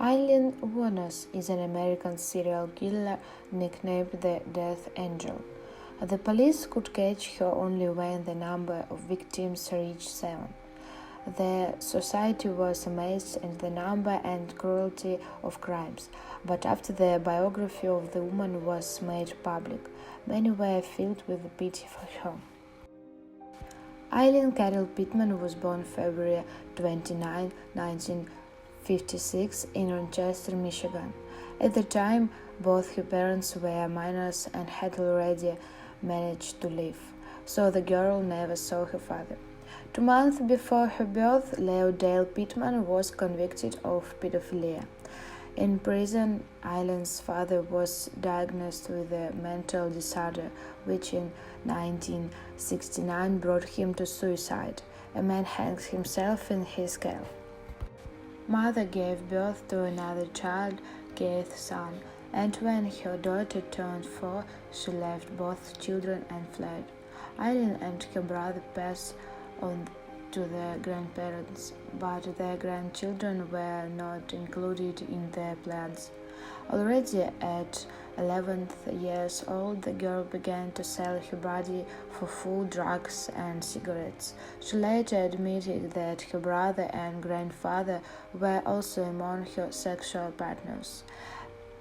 Eileen Wuornos is an American serial killer nicknamed the Death Angel. The police could catch her only when the number of victims reached 7. The society was amazed at the number and cruelty of crimes, but after the biography of the woman was made public, many were filled with pity for her. Eileen Carroll Pittman was born February 29, 1956 in Rochester, Michigan. At the time, both her parents were minors and had already managed to leave, so the girl never saw her father. 2 months before her birth, Leo Dale Pittman was convicted of pedophilia. In prison, Eileen's father was diagnosed with a mental disorder, which in 1969 brought him to suicide. A man hanged himself in his cell. Mother gave birth to another child, Keith's son, and when her daughter turned 4, she left both children and fled. Eileen and her brother passed on to their grandparents, but their grandchildren were not included in their plans. Already at 11 years old, the girl began to sell her body for food, drugs, and cigarettes. She later admitted that her brother and grandfather were also among her sexual partners.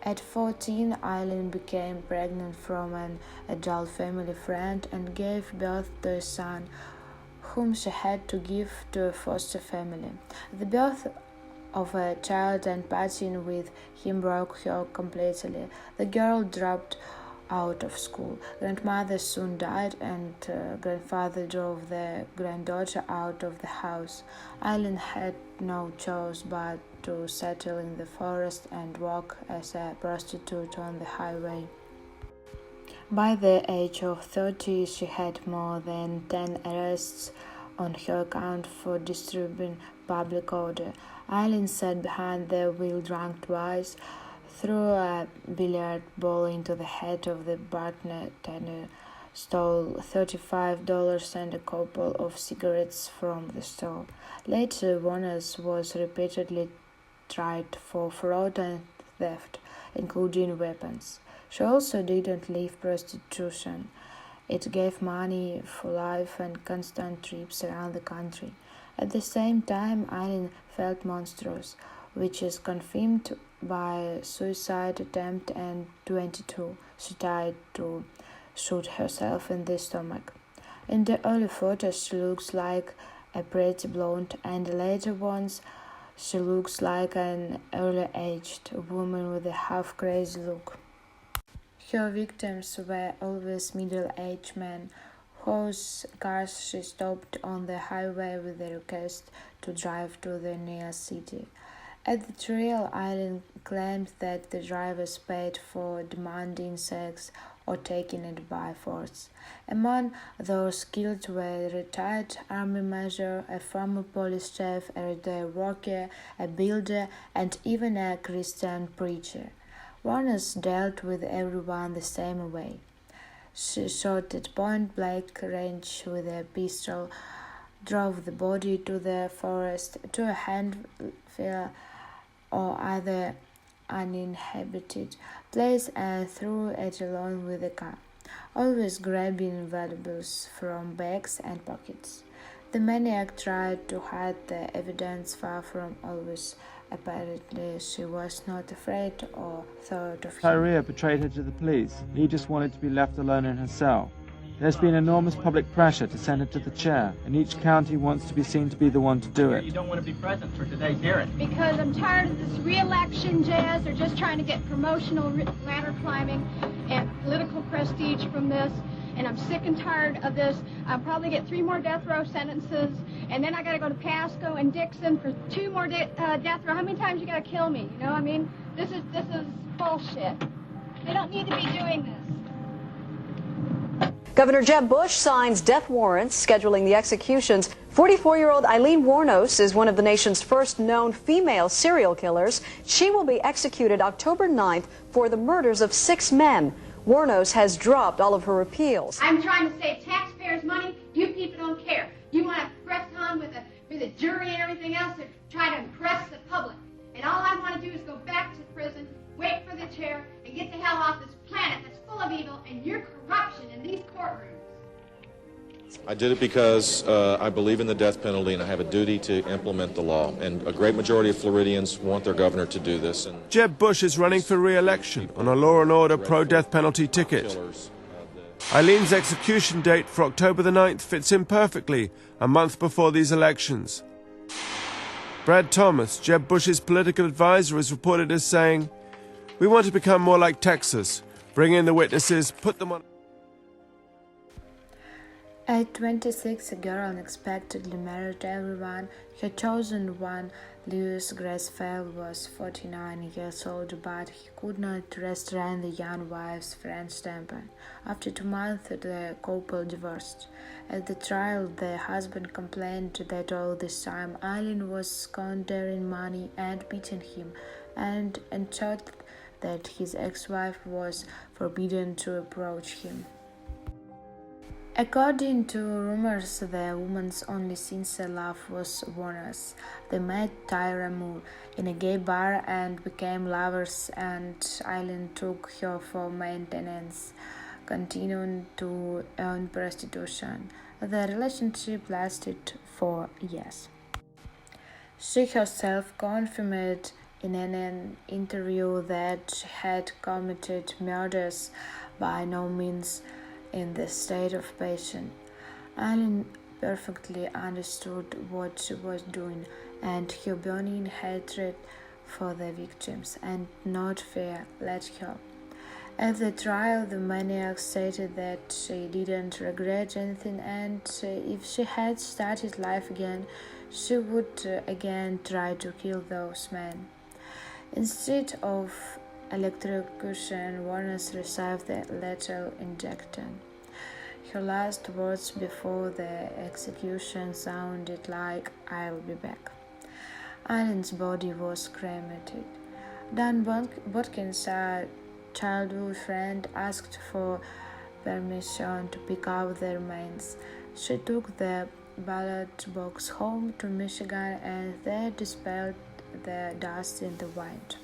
At 14, Eileen became pregnant from an adult family friend and gave birth to a son, whom she had to give to a foster family. The birth of a child and partying with him broke her completely. The girl dropped out of school. Grandmother soon died, and grandfather drove the granddaughter out of the house. Eileen had no choice but to settle in the forest and work as a prostitute on the highway. By the age of 30, she had more than 10 arrests on her account for disturbing public order. Eileen sat behind the wheel drunk twice, threw a billiard ball into the head of the bartender, stole $35 and a couple of cigarettes from the store. Later, Wuornos was repeatedly tried for fraud and theft, including weapons. She also didn't leave prostitution. It gave money for life and constant trips around the country. At the same time, Eileen felt monstrous, which is confirmed by a suicide attempt in 22. She tried to shoot herself in the stomach. In the early photos, she looks like a pretty blonde, and the later ones, she looks like an early-aged woman with a half-crazy look. Her victims were always middle-aged men, whose cars she stopped on the highway with a request to drive to the nearest city. At the trial, Eileen claimed that the drivers paid for demanding sex or taking it by force. Among those killed were a retired army major, a former police chief, a retired worker, a builder, and even a Christian preacher. Wuornos dealt with everyone the same way. She shot at point-blank range with a pistol, drove the body to the forest, to a handful or other uninhabited place, and threw it alone with a car, always grabbing valuables from bags and pockets. The maniac tried to hide the evidence, far from always. Apparently, she was not afraid or thought of him. Kyria betrayed her to the police. He just wanted to be left alone in her cell. There's been enormous public pressure to send her to the chair, and each county wants to be seen to be the one to do it. You don't want to be present for today's hearing. Because I'm tired of this re-election jazz. They're just trying to get promotional ladder climbing and political prestige from this. And I'm sick and tired of this. I'll probably get 3 more death row sentences, and then I got to go to Pasco and Dixon for 2 more death row. How many times you got to kill me? You know, I mean, this is bullshit. They don't need to be doing this. Governor Jeb Bush signs death warrants scheduling the executions. 44-year-old Eileen Wuornos is one of the nation's first known female serial killers. She will be executed October 9th for the murders of 6 men. Wuornos has dropped all of her appeals. I'm trying to save taxpayers' money. You people don't care. You want to press on with a jury and everything else to try to impress the public. And all I want to do is go back to prison, wait for the chair, and get the hell off this planet that's full of evil and your corruption in these courtrooms. I did it because I believe in the death penalty and I have a duty to implement the law. And a great majority of Floridians want their governor to do this. And Jeb Bush is running for re-election on a law and order pro-death penalty ticket. Eileen's execution date for October the 9th fits in perfectly, a month before these elections. Brad Thomas, Jeb Bush's political advisor, is reported as saying, "We want to become more like Texas. Bring in the witnesses, put them on..." At 26, a girl unexpectedly married everyone. Her chosen one, Lewis Grasfeld, was 49 years old, but he could not restrain the young wife's French temper. After 2 months, the couple divorced. At the trial, the husband complained that all this time Eileen was squandering money and beating him, and ensured that his ex-wife was forbidden to approach him. According to rumors, the woman's only sincere love was Warner's. They met Tyra Moore in a gay bar and became lovers, and Eileen took her for maintenance, continuing to earn prostitution. The relationship lasted 4 years. She herself confirmed in an interview that she had committed murders, by no means in the state of passion. Eileen perfectly understood what she was doing, and her burning hatred for the victims and not fear led her. At the trial, the maniac stated that she didn't regret anything, and if she had started life again, she would again try to kill those men. Instead of electrocution, Warnes received the lethal injection. Her last words before the execution sounded like, "I'll be back." Eileen's body was cremated. Dan Watkins, a childhood friend, asked for permission to pick up the remains. She took the ballot box home to Michigan and there dispelled the dust in the wind.